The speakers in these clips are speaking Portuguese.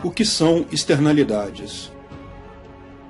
O que são externalidades?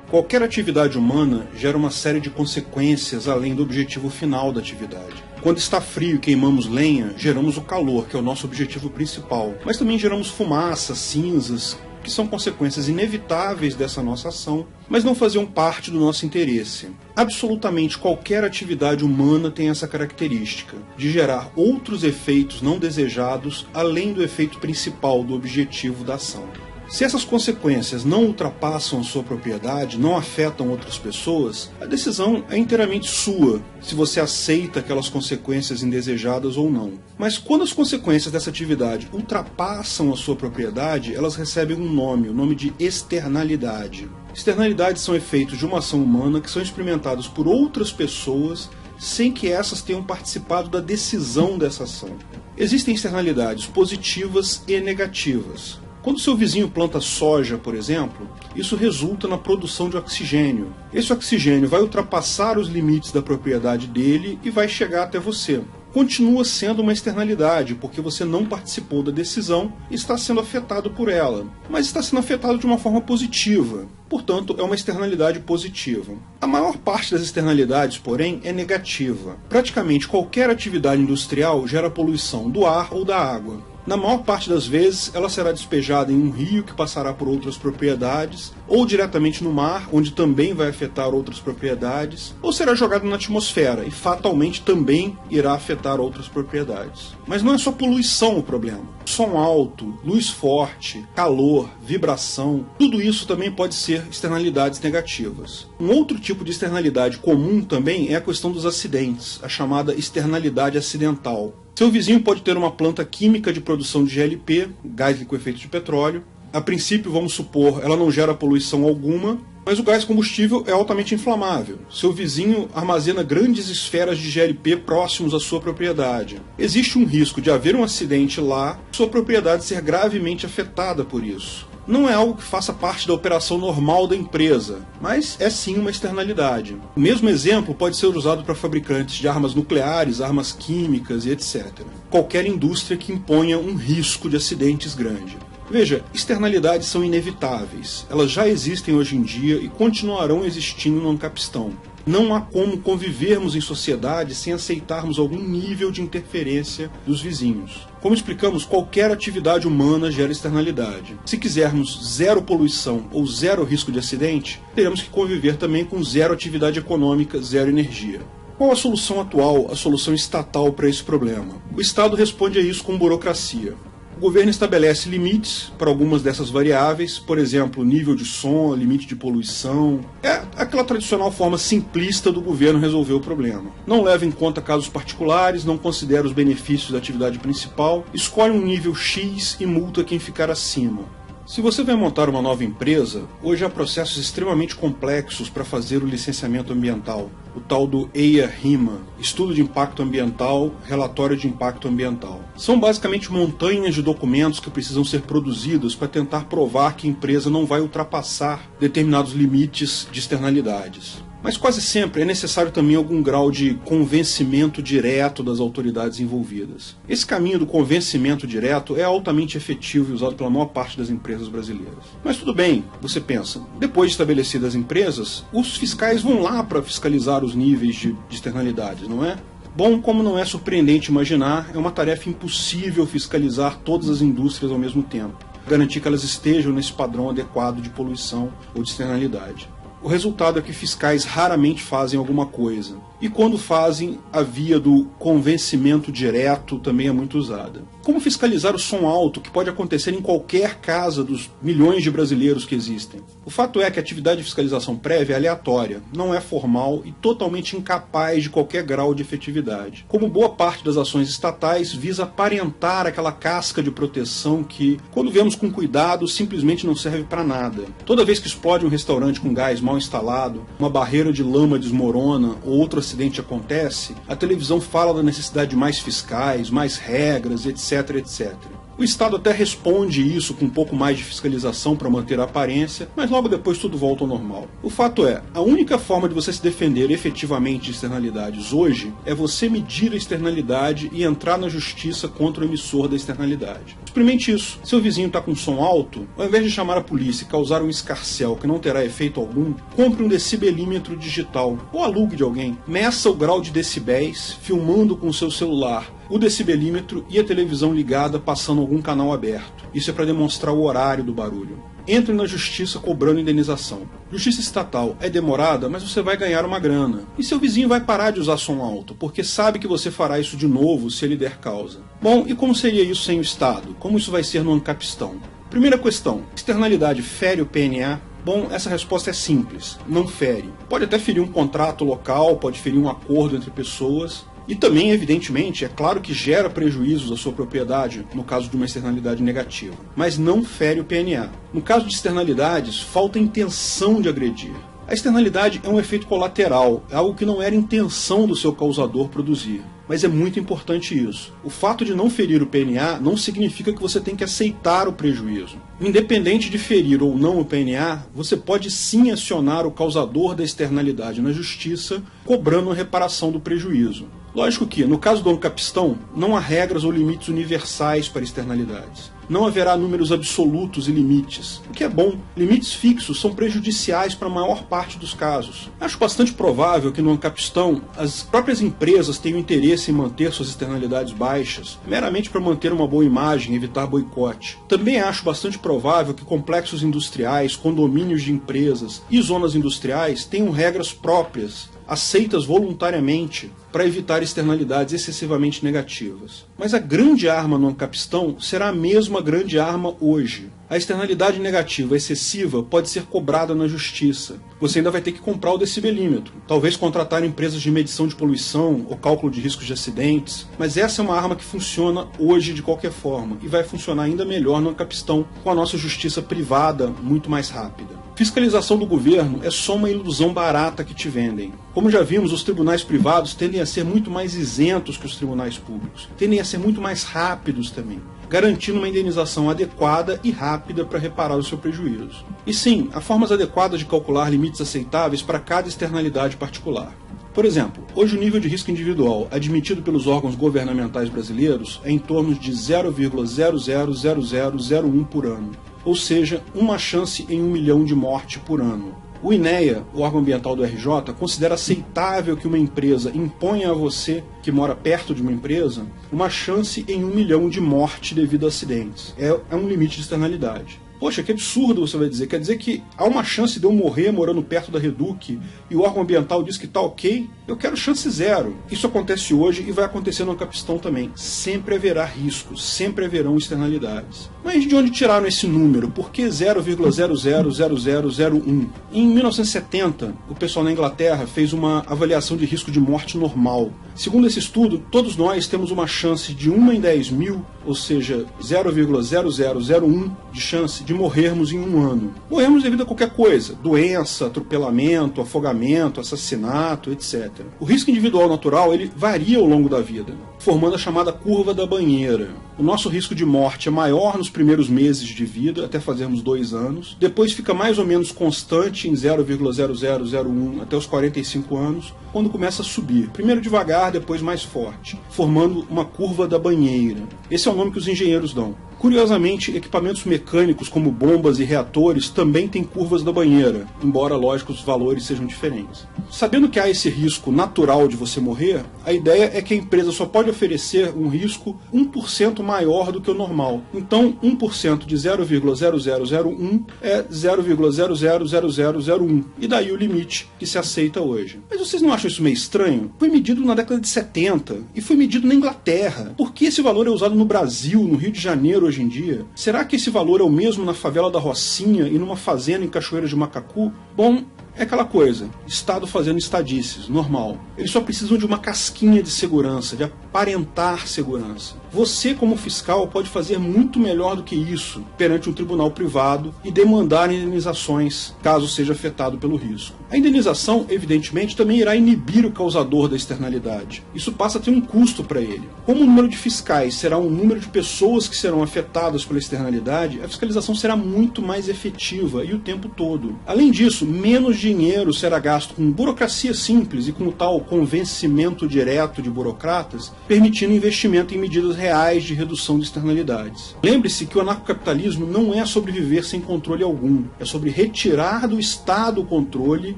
Qualquer atividade humana gera uma série de consequências além do objetivo final da atividade. Quando está frio e queimamos lenha, geramos o calor, que é o nosso objetivo principal. Mas também geramos fumaça, cinzas, que são consequências inevitáveis dessa nossa ação, mas não faziam parte do nosso interesse. Absolutamente qualquer atividade humana tem essa característica, de gerar outros efeitos não desejados, além do efeito principal do objetivo da ação. Se essas consequências não ultrapassam a sua propriedade, não afetam outras pessoas, a decisão é inteiramente sua, se você aceita aquelas consequências indesejadas ou não. Mas quando as consequências dessa atividade ultrapassam a sua propriedade, elas recebem um nome, o nome de externalidade. Externalidades são efeitos de uma ação humana que são experimentados por outras pessoas sem que essas tenham participado da decisão dessa ação. Existem externalidades positivas e negativas. Quando seu vizinho planta soja, por exemplo, isso resulta na produção de oxigênio. Esse oxigênio vai ultrapassar os limites da propriedade dele e vai chegar até você. Continua sendo uma externalidade, porque você não participou da decisão e está sendo afetado por ela, mas está sendo afetado de uma forma positiva. Portanto, é uma externalidade positiva. A maior parte das externalidades, porém, é negativa. Praticamente qualquer atividade industrial gera poluição do ar ou da água. Na maior parte das vezes, ela será despejada em um rio que passará por outras propriedades, ou diretamente no mar, onde também vai afetar outras propriedades, ou será jogada na atmosfera e fatalmente também irá afetar outras propriedades. Mas não é só poluição o problema. Som alto, luz forte, calor, vibração, tudo isso também pode ser externalidades negativas. Um outro tipo de externalidade comum também é a questão dos acidentes, a chamada externalidade acidental. Seu vizinho pode ter uma planta química de produção de GLP, gás liquefeito de petróleo. A princípio, vamos supor, ela não gera poluição alguma, mas o gás combustível é altamente inflamável. Seu vizinho armazena grandes esferas de GLP próximos à sua propriedade. Existe um risco de haver um acidente lá, sua propriedade ser gravemente afetada por isso. Não é algo que faça parte da operação normal da empresa, mas é sim uma externalidade. O mesmo exemplo pode ser usado para fabricantes de armas nucleares, armas químicas e etc. Qualquer indústria que imponha um risco de acidentes grande. Veja, externalidades são inevitáveis. Elas já existem hoje em dia e continuarão existindo no Ancapistão. Não há como convivermos em sociedade sem aceitarmos algum nível de interferência dos vizinhos. Como explicamos, qualquer atividade humana gera externalidade. Se quisermos zero poluição ou zero risco de acidente, teremos que conviver também com zero atividade econômica, zero energia. Qual a solução atual, a solução estatal para esse problema? O Estado responde a isso com burocracia. O governo estabelece limites para algumas dessas variáveis, por exemplo, nível de som, limite de poluição. É aquela tradicional forma simplista do governo resolver o problema. Não leva em conta casos particulares, não considera os benefícios da atividade principal, escolhe um nível X e multa quem ficar acima. Se você vai montar uma nova empresa, hoje há processos extremamente complexos para fazer o licenciamento ambiental, o tal do EIA-RIMA, Estudo de Impacto Ambiental, Relatório de Impacto Ambiental. São basicamente montanhas de documentos que precisam ser produzidos para tentar provar que a empresa não vai ultrapassar determinados limites de externalidades. Mas quase sempre é necessário também algum grau de convencimento direto das autoridades envolvidas. Esse caminho do convencimento direto é altamente efetivo e usado pela maior parte das empresas brasileiras. Mas tudo bem, você pensa, depois de estabelecidas as empresas, os fiscais vão lá para fiscalizar os níveis de externalidades, não é? Bom, como não é surpreendente imaginar, é uma tarefa impossível fiscalizar todas as indústrias ao mesmo tempo, garantir que elas estejam nesse padrão adequado de poluição ou de externalidade. O resultado é que fiscais raramente fazem alguma coisa. E quando fazem, a via do convencimento direto também é muito usada. Como fiscalizar o som alto, que pode acontecer em qualquer casa dos milhões de brasileiros que existem? O fato é que a atividade de fiscalização prévia é aleatória, não é formal e totalmente incapaz de qualquer grau de efetividade. Como boa parte das ações estatais, visa aparentar aquela casca de proteção que, quando vemos com cuidado, simplesmente não serve para nada. Toda vez que explode um restaurante com gás mal instalado, uma barreira de lama desmorona ou outro acidente acontece, a televisão fala da necessidade de mais fiscais, mais regras, etc, etc. O Estado até responde isso com um pouco mais de fiscalização para manter a aparência, mas logo depois tudo volta ao normal. O fato é, a única forma de você se defender efetivamente de externalidades hoje é você medir a externalidade e entrar na justiça contra o emissor da externalidade. Experimente isso. Seu vizinho está com som alto, ao invés de chamar a polícia e causar um escarcéu que não terá efeito algum, compre um decibelímetro digital ou alugue de alguém. Meça o grau de decibéis filmando com o seu celular o decibelímetro e a televisão ligada passando algum canal aberto. Isso é para demonstrar o horário do barulho. Entre na justiça cobrando indenização. Justiça estatal é demorada, mas você vai ganhar uma grana. E seu vizinho vai parar de usar som alto, porque sabe que você fará isso de novo se ele der causa. Bom, e como seria isso sem o Estado? Como isso vai ser no Ancapistão? Primeira questão, externalidade fere o PNA? Bom, essa resposta é simples, não fere. Pode até ferir um contrato local, pode ferir um acordo entre pessoas, e também, evidentemente, é claro que gera prejuízos à sua propriedade no caso de uma externalidade negativa, mas não fere o PNA. No caso de externalidades, falta intenção de agredir. A externalidade é um efeito colateral, é algo que não era intenção do seu causador produzir. Mas é muito importante isso. O fato de não ferir o PNA não significa que você tem que aceitar o prejuízo. Independente de ferir ou não o PNA, você pode sim acionar o causador da externalidade na justiça, cobrando a reparação do prejuízo. Lógico que, no caso do Ancapistão, não há regras ou limites universais para externalidades. Não haverá números absolutos e limites, o que é bom. Limites fixos são prejudiciais para a maior parte dos casos. Acho bastante provável que no Ancapistão as próprias empresas tenham interesse em manter suas externalidades baixas, meramente para manter uma boa imagem e evitar boicote. Também acho bastante provável que complexos industriais, condomínios de empresas e zonas industriais tenham regras próprias, aceitas voluntariamente, para evitar externalidades excessivamente negativas. Mas a grande arma no Ancapistão será a mesma grande arma hoje. A externalidade negativa excessiva pode ser cobrada na justiça. Você ainda vai ter que comprar o decibelímetro, talvez contratar empresas de medição de poluição ou cálculo de riscos de acidentes, mas essa é uma arma que funciona hoje de qualquer forma e vai funcionar ainda melhor no Ancapistão com a nossa justiça privada muito mais rápida. Fiscalização do governo é só uma ilusão barata que te vendem. Como já vimos, os tribunais privados tendem a ser muito mais isentos que os tribunais públicos, tendem a ser muito mais rápidos também, garantindo uma indenização adequada e rápida para reparar o seu prejuízo. E sim, há formas adequadas de calcular limites aceitáveis para cada externalidade particular. Por exemplo, hoje o nível de risco individual admitido pelos órgãos governamentais brasileiros é em torno de 0,000001 por ano, ou seja, uma chance em 1 milhão de morte por ano. O INEA, o órgão ambiental do RJ, considera aceitável que uma empresa imponha a você, que mora perto de uma empresa, uma chance em 1 milhão de morte devido a acidentes. É um limite de externalidade. Poxa, que absurdo, você vai dizer. Quer dizer que há uma chance de eu morrer morando perto da Reduc e o órgão ambiental diz que está ok? Eu quero chance zero. Isso acontece hoje e vai acontecer no Ancapistão também. Sempre haverá riscos, sempre haverão externalidades. Mas de onde tiraram esse número? Por que 0,000001? Em 1970, o pessoal na Inglaterra fez uma avaliação de risco de morte normal. Segundo esse estudo, todos nós temos uma chance de 1 em 10 mil, ou seja, 0,0001 de chance de morrermos em um ano. Morremos devido a qualquer coisa, doença, atropelamento, afogamento, assassinato, etc. O risco individual natural ele varia ao longo da vida, formando a chamada curva da banheira. O nosso risco de morte é maior nos primeiros meses de vida, até fazermos 2 anos. Depois fica mais ou menos constante em 0,0001 até os 45 anos, quando começa a subir. Primeiro devagar, depois mais forte, formando uma curva da banheira. Esse é o nome que os engenheiros dão. Curiosamente, equipamentos mecânicos como bombas e reatores também têm curvas da banheira, embora, lógico, os valores sejam diferentes. Sabendo que há esse risco natural de você morrer, a ideia é que a empresa só pode oferecer um risco 1% maior do que o normal. Então, 1% de 0,0001 é 0,000001, e daí o limite que se aceita hoje. Mas vocês não acham isso meio estranho? Foi medido na década de 70 e foi medido na Inglaterra. Por que esse valor é usado no Brasil, no Rio de Janeiro hoje em dia? Será que esse valor é o mesmo na favela da Rocinha e numa fazenda em Cachoeira de Macacu? Bom, é aquela coisa, Estado fazendo estadices, normal. Eles só precisam de uma casquinha de segurança, de aparentar segurança. Você, como fiscal, pode fazer muito melhor do que isso perante um tribunal privado e demandar indenizações, caso seja afetado pelo risco. A indenização, evidentemente, também irá inibir o causador da externalidade. Isso passa a ter um custo para ele. Como o número de fiscais será um número de pessoas que serão afetadas pela externalidade, a fiscalização será muito mais efetiva e o tempo todo. Além disso, menos dinheiro será gasto com burocracia simples e com o tal convencimento direto de burocratas, permitindo investimento em medidas reais de redução de externalidades. Lembre-se que o anarcocapitalismo não é sobre viver sem controle algum, é sobre retirar do Estado o controle,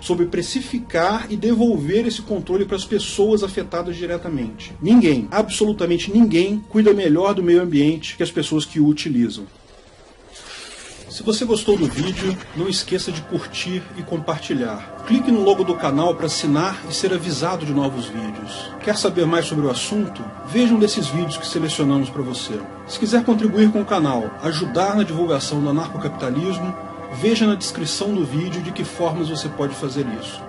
sobre precificar e devolver esse controle para as pessoas afetadas diretamente. Ninguém, absolutamente ninguém, cuida melhor do meio ambiente que as pessoas que o utilizam. Se você gostou do vídeo, não esqueça de curtir e compartilhar. Clique no logo do canal para assinar e ser avisado de novos vídeos. Quer saber mais sobre o assunto? Veja um desses vídeos que selecionamos para você. Se quiser contribuir com o canal, ajudar na divulgação do anarcocapitalismo, veja na descrição do vídeo de que formas você pode fazer isso.